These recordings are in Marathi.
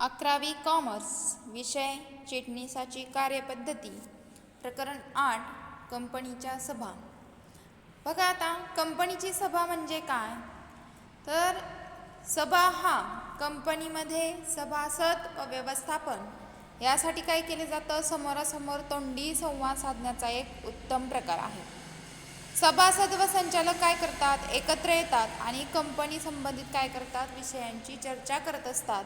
11वी कॉमर्स विषय चिटणीसाची कार्यपद्धती प्रकरण 8 कंपनीच्या सभा. बघा आता कंपनीची सभा म्हणजे काय तर सभा हा कंपनीमध्ये सभासद व व्यवस्थापन यासाठी काय केले जातं, समोरासमोर तोंडी संवाद साधण्याचा एक उत्तम प्रकार आहे. सभासद व संचालक काय करतात, एकत्र येतात आणि कंपनी संबंधित काय करतात, विषयांची चर्चा करत असतात,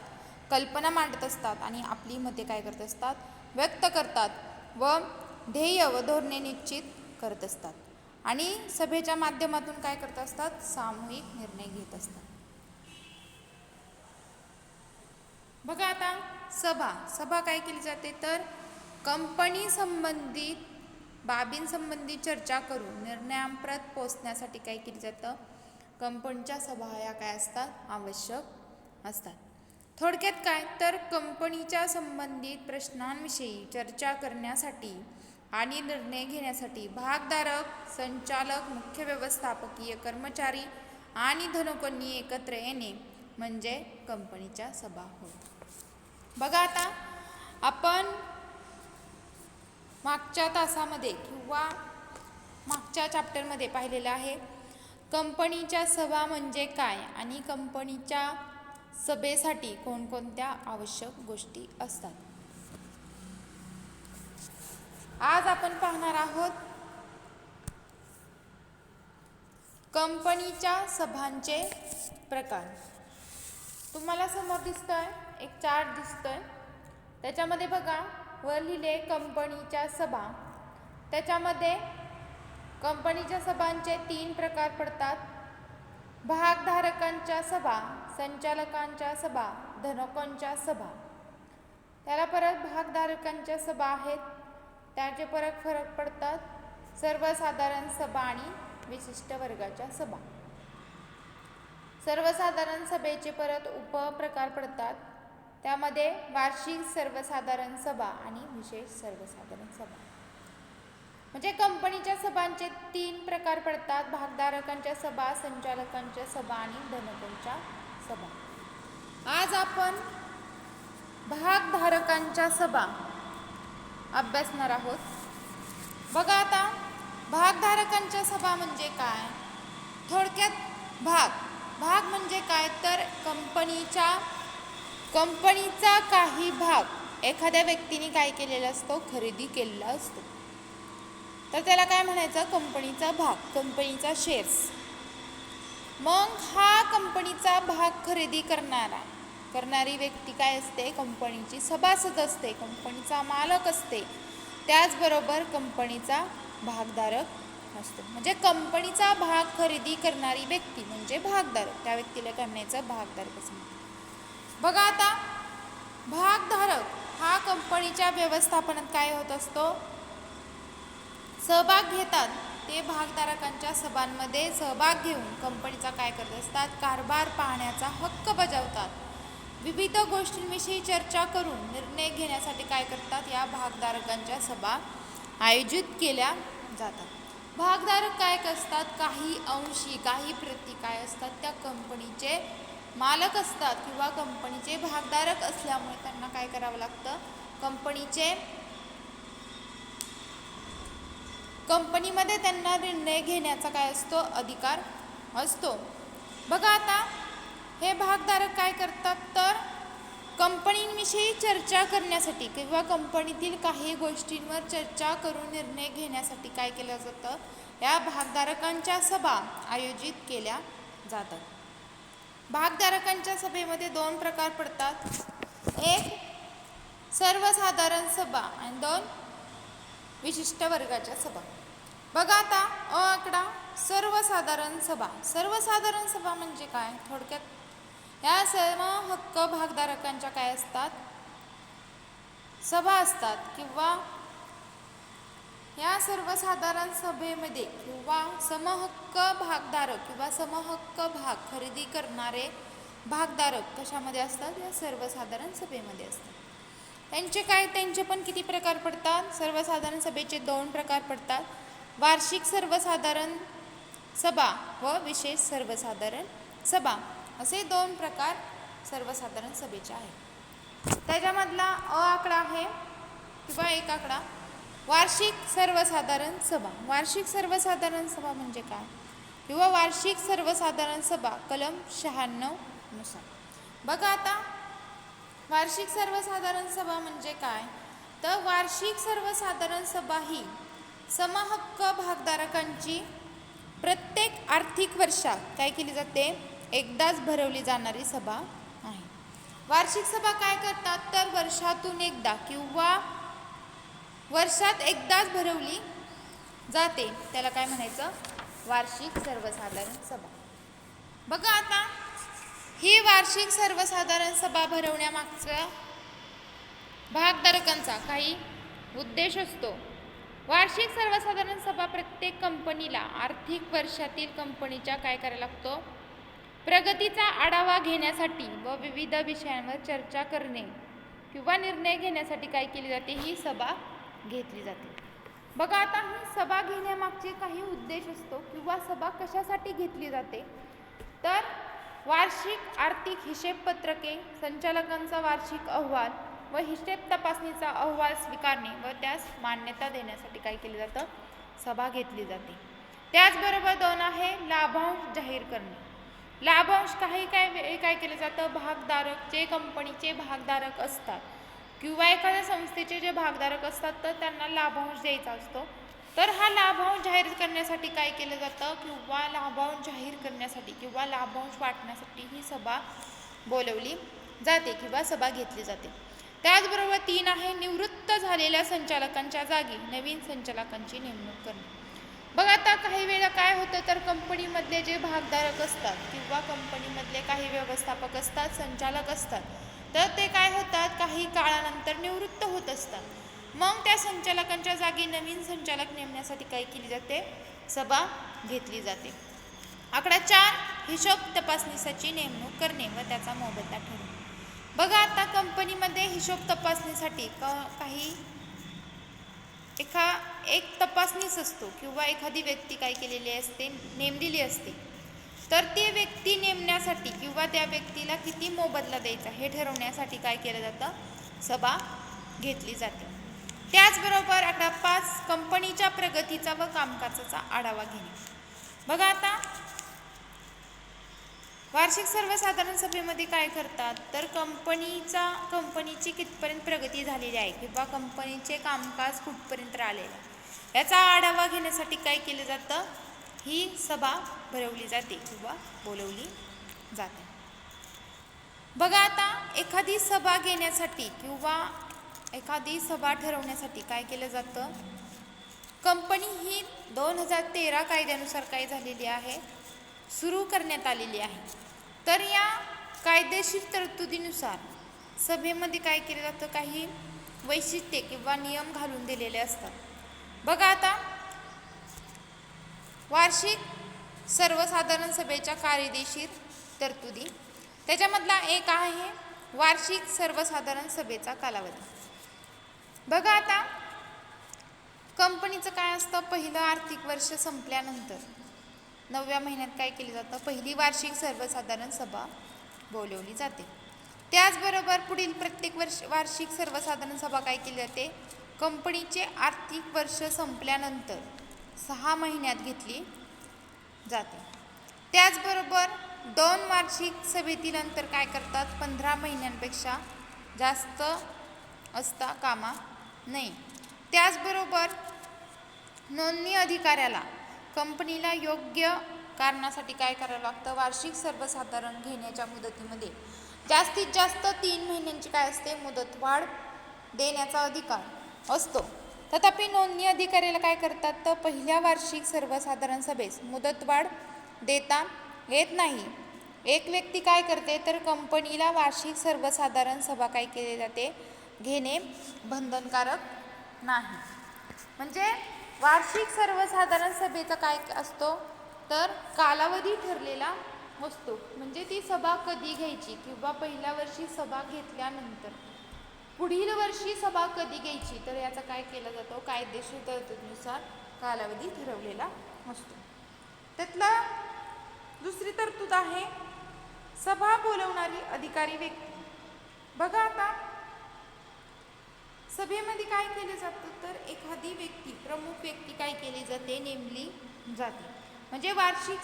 कल्पना मांडत असतात आणि आपली मते काय करत असतात, व्यक्त करतात व ध्येय व धोरणे निश्चित करत असतात आणि सभेच्या माध्यमातून काय करत असतात, सामूहिक निर्णय घेत असतात. बघा आता सभा काय केली जाते तर कंपनी संबंधित बाबींसंबंधी चर्चा करून निर्णयापर्यंत पोहोचण्यासाठी काय केली जातं, कंपनीच्या सभा या काय असतात, आवश्यक असतात. थोडक्यात काय तर कंपनीच्या संबंधित प्रश्नांविषयी चर्चा करण्यासाठी आणि निर्णय घेण्यासाठी भागधारक, संचालक, मुख्य व्यवस्थापकीय कर्मचारी आणि धनकोनी एकत्र येणे म्हणजे कंपनीच्या सभा होत. बघा आता आपण मागच्या तासामध्ये किंवा मागच्या चॅप्टरमध्ये पाहिलेलं आहे कंपनीच्या सभा म्हणजे काय आणि कंपनीच्या सभेसाठी कोणकोणत्या आवश्यक गोष्टी असतात. आज आपण पाहणार आहोत कंपनीच्या सभांचे प्रकार. तुम्हाला समोर दिसतोय एक चार्ट दिसतोय, त्याच्यामध्ये बघा वर लिहिले कंपनीच्या सभा. त्याच्यामध्ये कंपनीच्या सभांचे 3 प्रकार पडतात: भागधारकांच्या सभा, संचालकांच्या सभा, धनकोंच्या सभा. त्याला परत भागधारकांच्या सभा आहेत, त्याचे फरक पडतात सर्वसाधारण सभा आणि विशिष्ट वर्गाच्या सभा. सर्वसाधारण सभेचे परत उपप्रकार पडतात, त्यामध्ये वार्षिक सर्वसाधारण सभा आणि विशेष सर्वसाधारण सभा. म्हणजे कंपनीच्या सभांचे 3 प्रकार पडतात: भागधारकांच्या सभा, संचालकांच्या सभा आणि धनकोंच्या सभा. आज आपण भागधारकांच्या सभा अभ्यासणार आहोत. बघा आता भागधारकांच्या सभा म्हणजे काय, थोडक्यात भाग म्हणजे काय तर कंपनीचा काही भाग एखाद्या व्यक्तीने काय केलेला असतो, खरेदी केलेला असतो, तर त्याला काय म्हणायचं, कंपनीचा भाग, कंपनीचा शेअर्स. मग हा कंपनीचा भाग खरेदी करणारी व्यक्ती काय असते, कंपनीची सभासद असते, कंपनीचा मालक असते, त्याचबरोबर कंपनीचा भागधारक असतो. म्हणजे कंपनीचा भाग खरेदी करणारी व्यक्ती म्हणजे भागधारक, त्या व्यक्तीला काय म्हणायचं, भागधारक असं म्हणतात. बघा आता भागधारक हा कंपनीच्या व्यवस्थापनात काय होत असतो, सहभाग घेतात. ते भागधारकांच्या सभांमध्ये सहभाग घेऊन कंपनीचा काय करत असतात, कारभार पाहण्याचा हक्क बजावतात. विविध गोष्टींविषयी चर्चा करून निर्णय घेण्यासाठी काय करतात, या भागधारकांच्या सभा आयोजित केल्या जातात. भागधारक काय असतात, काही अंशी काही प्रती काय असतात, त्या कंपनीचे मालक असतात किंवा कंपनीचे भागधारक असल्यामुळे त्यांना काय करावं लागतं, कंपनीमध्ये त्यांना निर्णय घेण्याचा काय असतो, अधिकार असतो. बघा आता हे भागधारक काय करतात तर कंपनीविषयी चर्चा करण्यासाठी किंवा कंपनीतील काही गोष्टींवर चर्चा करून निर्णय घेण्यासाठी काय केलं जातं, या भागधारकांच्या सभा आयोजित केल्या जातात. भागधारकांच्या सभेमध्ये 2 प्रकार पडतात, एक सर्वसाधारण सभा आणि 2 विशिष्ट वर्गाच्या सभा. बघा आता आकडा सर्वसाधारण सभा. सर्वसाधारण सभा म्हणजे काय, थोडक्यात या सर्व हक्क भागधारकांच्या काय असतात, सभा असतात किंवा या सर्वसाधारण सभेमध्ये किंवा समहक्क भागधारक किंवा समहक्क भाग खरेदी करणारे भागधारक कशामध्ये असतात, या सर्वसाधारण सभेमध्ये असतात. त्यांचे पण किती प्रकार पडतात, सर्वसाधारण सभेचे 2 प्रकार पडतात: वार्षिक सर्वसाधारण सभा व विशेष सर्वसाधारण सभा असे 2 प्रकार सर्वसाधारण सभेचे आहेत. त्याच्यामधला आकडा आहे किंवा एक आकडा वार्षिक सर्वसाधारण सभा. वार्षिक सर्वसाधारण सभा म्हणजे काय किंवा वार्षिक सर्वसाधारण सभा कलम 96 नुसार. बघा आता वार्षिक सर्वसाधारण सभा म्हणजे काय, तर वार्षिक सर्वसाधारण सभा ही समहक्क भागधारकांची प्रत्येक आर्थिक वर्षात काय केली जाते, एकदाच भरवली जाणारी सभा आहे. वार्षिक सभा काय करतात, तर वर्षातून एकदा किंवा वर्षात एकदाच भरवली जाते, त्याला काय म्हणायचं, वार्षिक सर्वसाधारण सभा. बघा आता ही वार्षिक सर्वसाधारण सभा भरवण्यामागचा भागधारकांचा काही उद्देश असतो. वार्षिक सर्वसाधारण सभा प्रत्येक कंपनीला आर्थिक वर्षातील कंपनीच्या काय करायला लागतो, प्रगतीचा आढावा घेण्यासाठी व विविध विषयांवर चर्चा करणे किंवा निर्णय घेण्यासाठी काय केली जाते, ही सभा घेतली जाते. बघा आता ही सभा घेण्यामागचे काही उद्देश असतो किंवा सभा कशासाठी घेतली जाते, तर वार्षिक आर्थिक हिशेबपत्रके, संचालकांचा वार्षिक अहवाल व हिशेब तपासणीचा अहवाल स्वीकारणे व त्यास मान्यता देण्यासाठी काय केले जातं, सभा घेतली जाते. त्याचबरोबर 2 आहे लाभांश जाहीर करणे. लाभांश काय केलं जातं, भागधारक जे कंपनीचे भागधारक असतात किंवा एखाद्या संस्थेचे जे भागधारक असतात तर त्यांना लाभांश द्यायचा असतो. तर हा लाभांश जाहीर करण्यासाठी काय केलं जातं किंवा लाभांश जाहीर करण्यासाठी किंवा लाभांश वाटण्यासाठी ही सभा बोलवली जाते किंवा सभा घेतली जाते. त्याचबरोबर 3 आहे निवृत्त झालेल्या संचालकांच्या जागी नवीन संचालकांची नेमणूक करणे. बघा आता काही वेळा काय होतं, तर कंपनीमधले जे भागधारक असतात किंवा कंपनीमधले काही व्यवस्थापक असतात, संचालक असतात, तर ते काय होतात, काही काळानंतर निवृत्त होत असतात. मग त्या संचालकांच्या जागी नवीन संचालक नेमण्यासाठी काय केली जाते, सभा घेतली जाते. आकडा 4 हिशोब तपासणीसाठी नेमणूक करणे व त्याचा मोबदला ठरवणे. बघा आता कंपनीमध्ये हिशोब तपासणीसाठी काही एक तपासणीस असतो किंवा एखादी व्यक्ती काय केलेली असते, नेमलेली असते. तर ती व्यक्ती नेमण्यासाठी किंवा त्या व्यक्तीला किती मोबदला द्यायचा हे ठरवण्यासाठी काय केलं जातं, सभा घेतली जाते. त्याचबरोबर आकडा 5 कंपनीच्या प्रगतीचा व कामकाजाचा आढावा घेणे. बघा आता वार्षिक सर्वसाधारण सभेमध्ये काय करतात, तर कंपनीची कितपर्यंत प्रगती झालेली आहे किंवा कंपनीचे कामकाज कुठपर्यंत आलेले आहे याचा आढावा घेण्यासाठी काय केलं जातं, ही सभा भरवली जाते किंवा बोलवली जाते. बघा आता एखादी सभा घेण्यासाठी किंवा एखादी सभा ठरवण्यासाठी काय केलं जातं, कंपनी ही 2013 कायद्यानुसार काय झालेली आहे, सुरू करण्यात आलेली आहे. तर या कायदेशीर तरतुदीनुसार सभेमध्ये काय केलं जातं, काही वैशिष्ट्ये किंवा नियम घालून दिलेले असतात. बघा आता वार्षिक सर्वसाधारण सभेच्या कायदेशीर तरतुदी, त्याच्यामधला एक आहे वार्षिक सर्वसाधारण सभेचा कालावधी. बघा आता कंपनीचं काय असतं, पहिलं आर्थिक वर्ष संपल्यानंतर 9व्या महिन्यात काय केली जातं, पहिली वार्षिक सर्वसाधारण सभा बोलवली जाते. त्याचबरोबर पुढील प्रत्येक वार्षिक सर्वसाधारण सभा काय केली जाते, कंपनीचे आर्थिक वर्ष संपल्यानंतर 6 महिन्यात घेतली जाते. त्याचबरोबर 2 वार्षिक सभेतील अंतर काय करतात, 15 महिन्यांपेक्षा जास्त असता कामा नये. त्याचबरोबर नोंदणी अधिकाऱ्याला कंपनीला योग्य कारणासाठी काय करावं लागतं, वार्षिक सर्वसाधारण घेण्याच्या मुदतीमध्ये जास्तीत जास्त 3 महिन्यांची काय असते, मुदतवाढ देण्याचा अधिकार असतो. तथापि नोंदणी अधिकाऱ्याला काय करतात, तर पहिल्या वार्षिक सर्वसाधारण सभेस मुदतवाढ देता येत नाही. एक व्यक्ती काय करते, तर कंपनीला वार्षिक सर्वसाधारण सभा काय केली जाते, घेणे बंधनकारक नाही. म्हणजे वार्षिक सर्वसाधारण सभेचा काय असतो, तर कालावधी ठरलेला असतो. म्हणजे ती सभा कधी घ्यायची किंवा पहिल्या वर्षी सभा घेतल्यानंतर पुढील वर्षी सभा कधी घ्यायची, तर याचा काय केला जातो, कायदेशीर तरतुदीनुसार कालावधी ठरवलेला असतो. त्यातला दुसरी तरतूद आहे सभा बोलवणारी अधिकारी व्यक्ती. बघा आता सभेमध्ये काय केले जातं तर एखादी व्यक्ती, प्रमुख व्यक्ती काय केली जाते, नेमली जाते. म्हणजे वार्षिक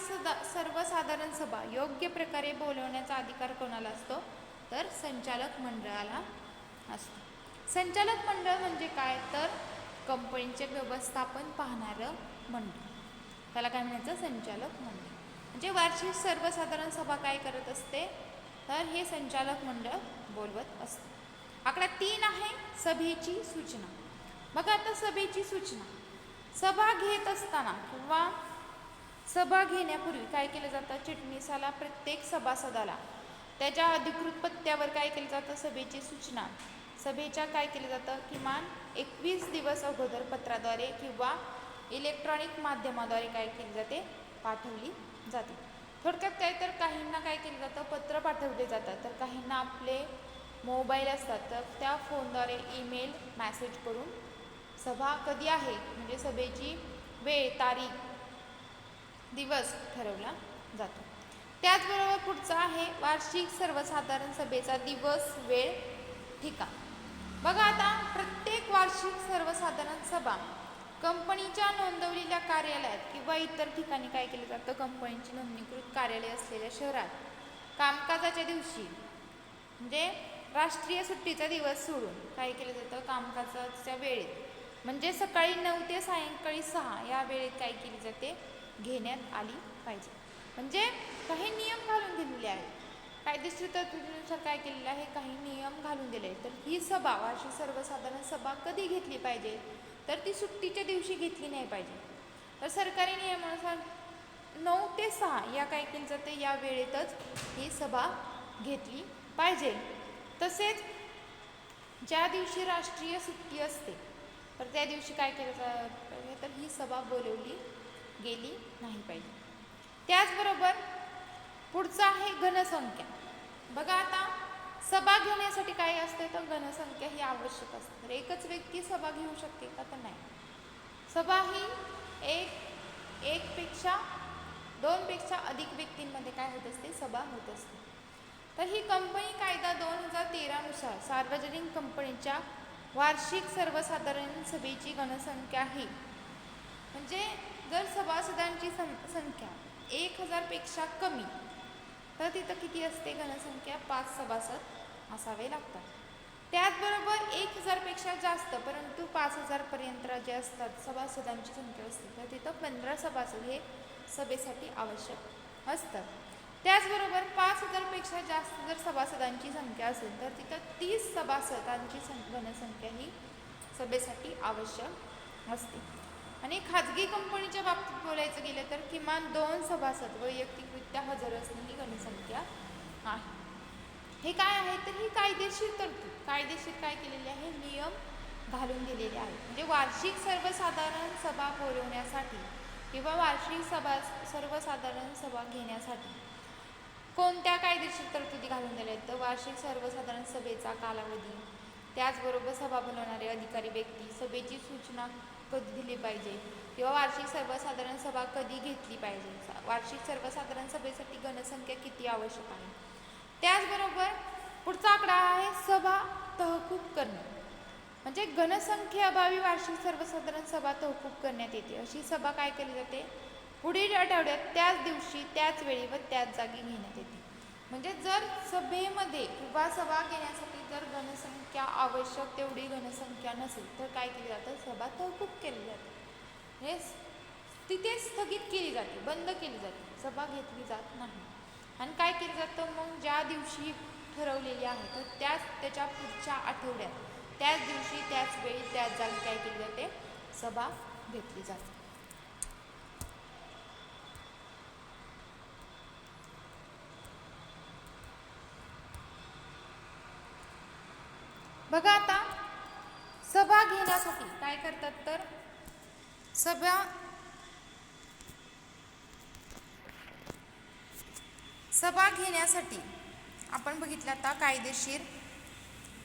सर्वसाधारण सभा योग्य प्रकारे बोलवण्याचा अधिकार कोणाला असतो तर संचालक मंडळाला असतो. संचालक मंडळ म्हणजे काय तर कंपनीचे व्यवस्थापन पाहणारं मंडळ, त्याला काय म्हणायचं, संचालक मंडळ. म्हणजे वार्षिक सर्वसाधारण सभा काय करत असते तर हे संचालक मंडळ बोलवत असते. आकडा 3 आहे सभेची सूचना. बघा आता सभेची सूचना, सभा घेत असताना किंवा सभा घेण्यापूर्वी काय केलं जातं, चिटणीसाला प्रत्येक सभासदाला त्याच्या अधिकृत पत्त्यावर काय केलं जातं, सभेची सूचना सभेच्या काय केलं जातं, किमान 21 दिवस अगोदर पत्राद्वारे किंवा इलेक्ट्रॉनिक माध्यमाद्वारे काय केली जाते, पाठवली जाते. थोडक्यात काय तर काहींना काय केलं जातं, पत्र पाठवले जातात, तर काहींना आपले मोबाईल असतात तर त्या फोनद्वारे ईमेल मॅसेज करून सभा कधी आहे म्हणजे सभेची वेळ, तारीख, दिवस ठरवला जातो. त्याचबरोबर पुढचा आहे वार्षिक सर्वसाधारण सभेचा दिवस, वेळ, ठिकाण. बघा आता प्रत्येक वार्षिक सर्वसाधारण सभा कंपनीच्या नोंदवलेल्या कार्यालयात किंवा इतर ठिकाणी काय केलं जातं, कंपनीची नोंदणीकृत कार्यालय असलेल्या शहरात कामकाजाच्या दिवशी म्हणजे राष्ट्रीय सुट्टीचा दिवस सोडून काय केलं जातं, कामकाजाच्या वेळेत म्हणजे सकाळी 9 ते सायंकाळी 6 या वेळेत काय केली जाते, घेण्यात आली पाहिजे. म्हणजे काही नियम घालून दिलेले आहेत, कायदेशीर तरतुदीनुसार काय केलेलं आहे, काही नियम घालून दिले. तर ही सभा, वार्षिक सर्वसाधारण सभा कधी घेतली पाहिजे तर ती सुट्टीच्या दिवशी घेतली नाही पाहिजे. तर सरकारी नियमानुसार 9 ते 6 या काय केली जाते, या वेळेतच ही सभा घेतली पाहिजे. तसेच ज्या दिवशी राष्ट्रीय सुट्टी असते तर त्या दिवशी काय केलं पाहिजे तर ही सभा बोलवली गेली नाही पाहिजे. त्याचबरोबर पुढचा आहे घनसंख्या. बघा आता सभा घेण्यासाठी काय असते तर घनसंख्या ही आवश्यक असते. तर एकच व्यक्ती सभा घेऊ शकते का तर नाही. सभा ही एकपेक्षा 2 पेक्षा अधिक व्यक्तींमध्ये काय होत असते, सभा होत असते. तर ही कंपनी कायदा 2013 नुसार सार्वजनिक कंपनीच्या वार्षिक सर्वसाधारण सभेची घनसंख्या ही म्हणजे जर सभासदांची संख्या 1000 पेक्षा कमी तर तिथं किती असते, घनसंख्या 5 सभासद असावे लागतात. त्याचबरोबर 1000 पेक्षा जास्त परंतु 5000 पर्यंत जे असतात सभासदांची संख्या असते तर तिथं 15 सभासद हे सभेसाठी आवश्यक असतात. त्याचबरोबर 5000 पेक्षा जास्त जर सभासदांची संख्या असेल तर तिथं 30 सभासदांची घनसंख्या ही सभेसाठी आवश्यक असते. आणि खाजगी कंपनीच्या बाबतीत बोलायचं गेलं तर किमान 2 सभासद वैयक्तिकरित्या हजर असणे ही घनसंख्या आहे. हे काय आहे तर ही कायदेशीर तरतूद, कायदेशीर काय केलेले आहे, नियम घालून दिलेले आहेत. म्हणजे वार्षिक सर्वसाधारण सभा बोलवण्यासाठी किंवा वार्षिक सर्वसाधारण सभा घेण्यासाठी कोणत्या कायदेशीर तरतुदी घालून दिल्या आहेत तर वार्षिक सर्वसाधारण सभेचा कालावधी, त्याचबरोबर सभा बोलवणारे अधिकारी व्यक्ती, सभेची सूचना कधी दिली पाहिजे किंवा वार्षिक सर्वसाधारण सभा कधी घेतली पाहिजे, वार्षिक सर्वसाधारण सभेसाठी घनसंख्या किती आवश्यक आहे. त्याचबरोबर पुढचा आकडा आहे सभा तहकूब करणे. म्हणजे घनसंख्येअभावी वार्षिक सर्वसाधारण सभा तहकूब करण्यात येते. अशी सभा काय केली जाते, पुढील आठवड्यात त्याच दिवशी त्याच वेळी व त्याच जागी घेण्यात येते. म्हणजे जर सभेमध्ये किंवा सभा घेण्यासाठी जर घनसंख्या आवश्यक तेवढी घनसंख्या नसेल तर काय केली जातं, सभा तहकूब केली जाते. म्हणजे तिथे स्थगित केली जाते, बंद केली जाते, सभा घेतली जात नाही. आणि काय केलं जातं मग ज्या दिवशी ठरवलेली आहे तर त्याच्या पुढच्या आठवड्यात त्याच दिवशी त्याच वेळी त्याच जागी काय केली जाते, सभा घेतली जाते. बघा आता सभा घेण्यासाठी काय करतात तर सभा घेण्यासाठी आपण बघितलं आता कायदेशीर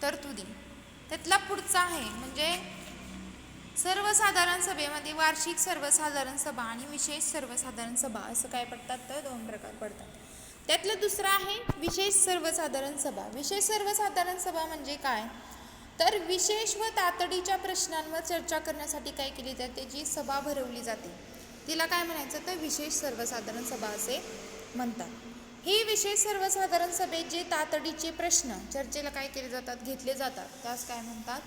तरतुदी. त्यातला पुढचा आहे म्हणजे सर्वसाधारण सभेमध्ये वार्षिक सर्वसाधारण सभा आणि विशेष सर्वसाधारण सभा असं काय पडतात तर 2 प्रकार पडतात. त्यातलं दुसरं आहे विशेष सर्वसाधारण सभा. विशेष सर्वसाधारण सभा म्हणजे काय तर विशेष व तातडीच्या प्रश्नांवर चर्चा करण्यासाठी काय केली जाते, जी सभा भरवली जाते तिला काय म्हणायचं, तर विशेष सर्वसाधारण सभा असे म्हणतात. ही विशेष सर्वसाधारण सभेत जे तातडीचे प्रश्न चर्चेला काय केले जातात, घेतले जातात, त्यास काय म्हणतात,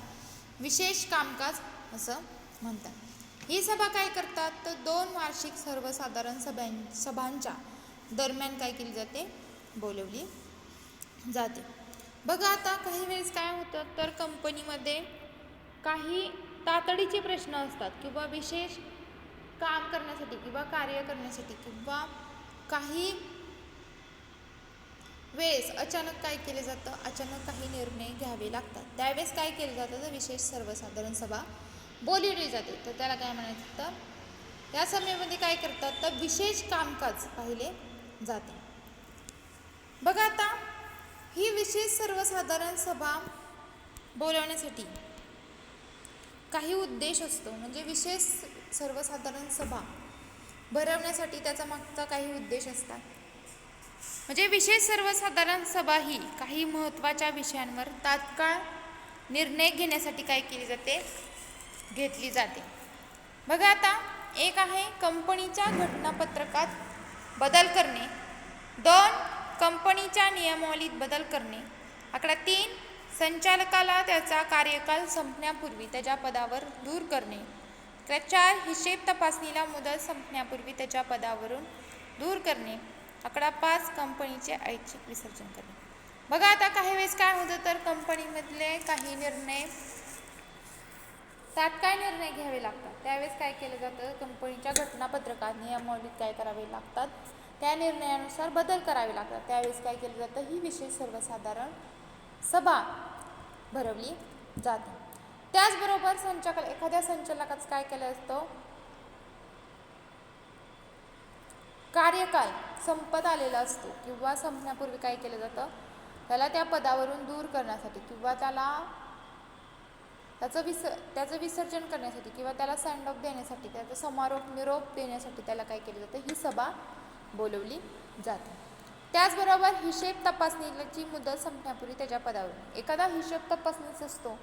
विशेष कामकाज असं म्हणतात. ही सभा काय करतात, तर 2 वार्षिक सर्वसाधारण सभांच्या दरम्यान काय केली जाते, बोलवली जाते. बघा आता काही वेळेस काय होतं, तर कंपनीमध्ये काही तातडीचे प्रश्न असतात किंवा विशेष काम करण्यासाठी किंवा कार्य करण्यासाठी किंवा काही वेळेस अचानक काय केले जातं, अचानक काही निर्णय घ्यावे लागतात. त्यावेळेस काय केलं जातं, तर विशेष सर्वसाधारण सभा बोलवली जाते. तर त्याला काय म्हणायचं, तर या सभेमध्ये काय करतात, तर विशेष कामकाज पाहिले जाते. बघा आता ही विशेष सर्वसाधारण सभा बोलवण्यासाठी काही उद्देश असतो. म्हणजे विशेष सर्वसाधारण सभा भरवण्यासाठी त्याचा मागचा काही उद्देश असतात. म्हणजे विशेष सर्वसाधारण सभा ही काही महत्त्वाच्या विषयांवर तात्काळ निर्णय घेण्यासाठी काय केली जाते, घेतली जाते. बघा आता एक आहे कंपनीच्या घटनापत्रकात बदल करणे, 2 कंपनीच्या नियमावलीत बदल करणे, आकडा 3 संचालकाला त्याचा कार्यकाल संपण्यापूर्वी त्याच्या पदावर दूर करणे, 4 हिशेब तपासणीला मुदत संपण्यापूर्वी त्याच्या पदावरून दूर करणे, आकडा 5 कंपनीचे ऐच्छिक विसर्जन करणे. बघा आता काही वेळेस काय होतं, तर कंपनीमधले काही निर्णय तात्काळ निर्णय घ्यावे लागतात. त्यावेळेस काय केलं जातं, कंपनीच्या घटनापत्रकात नियमावलीत काय करावे लागतात, त्या निर्णयानुसार बदल करावे लागतात. त्यावेळेस काय केलं जातं, ही विशेष सर्वसाधारण सभा भरवली जाते. त्याचबरोबर एखाद्या संचालकाचं काय केलं असतं, कार्यकाल संपत आलेला असतो किंवा संपण्यापूर्वी काय केलं जातं, त्याला त्या पदावरून दूर करण्यासाठी किंवा त्याचं विसर्जन करण्यासाठी किंवा त्याला सँड ऑफ देण्यासाठी, त्याचा निरोप देण्यासाठी त्याला काय केलं जातं, ही सभा बोलवली जाते. त्याचबरोबर हिशेब तपासणीची मुदत संपण्यापूर्वी त्याच्या पदावरून एखादा हिशेब तपासणीच असतो,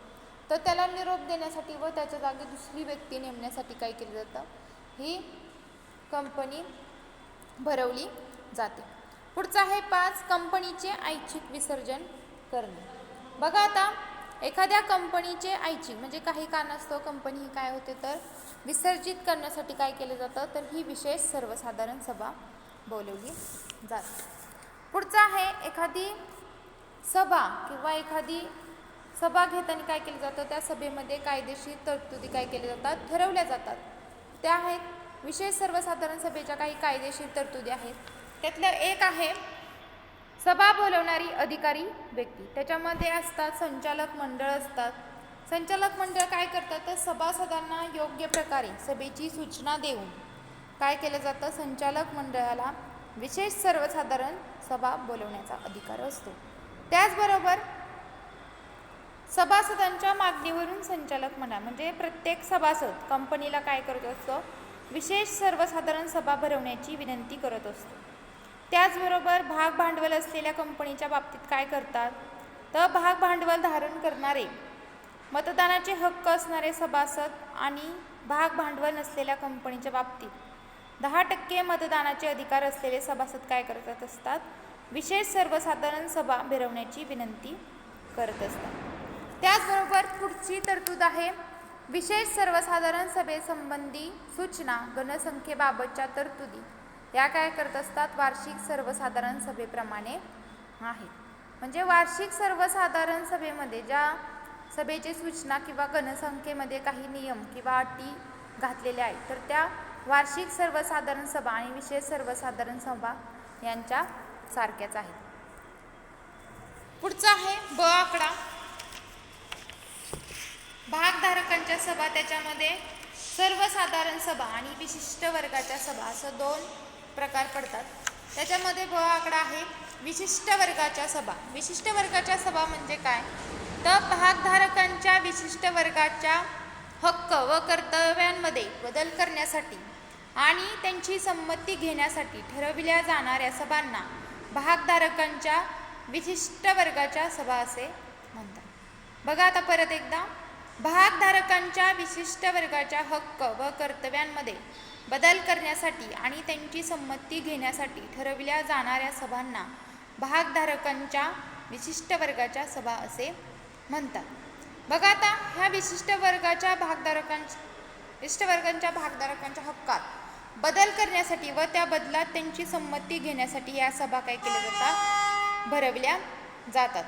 तर त्याला निरोप देण्यासाठी व त्याच्या जागी दुसरी व्यक्ती नेमण्यासाठी काय केलं जातं, ही कंपनी भरवली जाते. पुढचं आहे 5 कंपनीचे ऐच्छिक विसर्जन करणे. बघा आता एखाद्या कंपनीचे ऐच्छिक म्हणजे काही कारणास्तव कंपनी ही काय होते, तर विसर्जित करण्यासाठी काय केलं जातं, तर ही विशेष सर्वसाधारण सभा बोलवली जाते. पुढचं आहे एखादी सभा किंवा एखादी सभा घेताना काय केलं जातं, त्या सभेमध्ये कायदेशीर तरतुदी काय केल्या जातात, ठरवल्या जातात. त्या आहेत विशेष सर्वसाधारण सभेच्या काही कायदेशीर तरतुदी आहेत. त्यातलं एक आहे सभा बोलवणारी अधिकारी व्यक्ती. त्याच्यामध्ये असतात संचालक मंडळ असतात. संचालक मंडळ काय करतात, तर सभासदांना योग्य प्रकारे सभेची सूचना देऊन काय केलं जातं, संचालक मंडळाला विशेष सर्वसाधारण सभा बोलवण्याचा अधिकार असतो. त्याचबरोबर सभासदांच्या मागणीवरून संचालक मंडळ म्हणजे प्रत्येक सभासद कंपनीला काय करत असतो, विशेष सर्वसाधारण सभा भरवण्याची विनंती करत असतो. त्याचबरोबर भाग भांडवल असलेल्या कंपनीच्या बाबतीत काय करतात, तर भाग भांडवल धारण करणारे, मतदानाचे हक्क असणारे सभासद आणि भाग भांडवल नसलेल्या कंपनीच्या बाबतीत 10% मतदानाचे अधिकार असलेले सभासद काय करत असतात, विशेष सर्वसाधारण सभा भरवण्याची विनंती करत असतात. त्याचबरोबर पुढची तरतूद आहे विशेष सर्वसाधारण सभेसंबंधी सूचना गणसंख्येबाबतच्या तरतुदी. या काय करत असतात, वार्षिक सर्वसाधारण सभेप्रमाणे आहेत. म्हणजे वार्षिक सर्वसाधारण सभेमध्ये ज्या सभेची सूचना किंवा गणसंख्येमध्ये काही नियम किंवा अटी घातलेल्या आहेत, तर त्या वार्षिक सर्वसाधारण सभा आणि विशेष सर्वसाधारण सभा यांच्या सारख्याच आहेत. पुढचा आहे ब आकडा, भागधारकांच्या सभा. त्याच्यामध्ये सर्वसाधारण सभा आणि विशिष्ट वर्गाच्या सभा असं 2 प्रकार पडतात. त्याच्यामध्ये ब आकडा आहे विशिष्ट वर्गाच्या सभा. विशिष्ट वर्गाच्या सभा म्हणजे काय, तर भागधारकांच्या विशिष्ट वर्गाच्या हक्क व कर्तव्यांमध्ये बदल करण्यासाठी आणि त्यांची संमती घेण्यासाठी ठरविल्या जाणाऱ्या सभांना भागधारकांच्या विशिष्ट वर्गाच्या सभा असे म्हणतात. बघा आता परत एकदा, भागधारकांच्या विशिष्ट वर्गाच्या हक्क व कर्तव्यांमध्ये बदल करण्यासाठी आणि त्यांची संमती घेण्यासाठी ठरविल्या जाणाऱ्या सभांना भागधारकांच्या विशिष्ट वर्गाच्या सभा असे म्हणतात. बघा आता ह्या विशिष्ट वर्गाच्या भागधारकांच्या हक्कात बदल करण्यासाठी व त्या बदलात त्यांची संमती घेण्यासाठी या सभा काय केल्या जातात, भरवल्या जातात.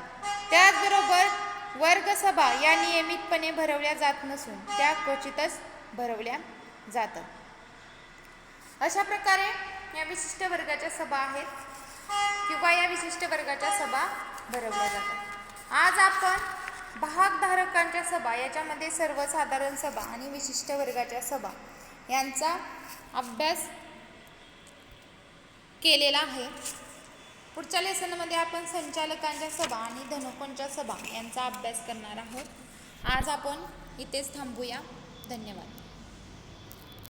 त्याचबरोबर वर्गसभा या नियमितपणे भरवल्या जात नसून त्या क्वचितच भरवल्या जातात. अशा प्रकारे या विशिष्ट वर्गाच्या सभा आहेत किंवा या विशिष्ट वर्गाच्या सभा भरवल्या जातात. आज आपण भागधारकांच्या सभा याच्यामध्ये सर्वसाधारण सभा आणि विशिष्ट वर्गाच्या सभा यांचा अभ्यास केलेला आहे. पुढच्या लेसनमध्ये आपण संचालकांच्या सभा आणि धनुकोंच्या सभा यांचा अभ्यास करणार आहोत. आज आपण इथेच थांबूया. धन्यवाद.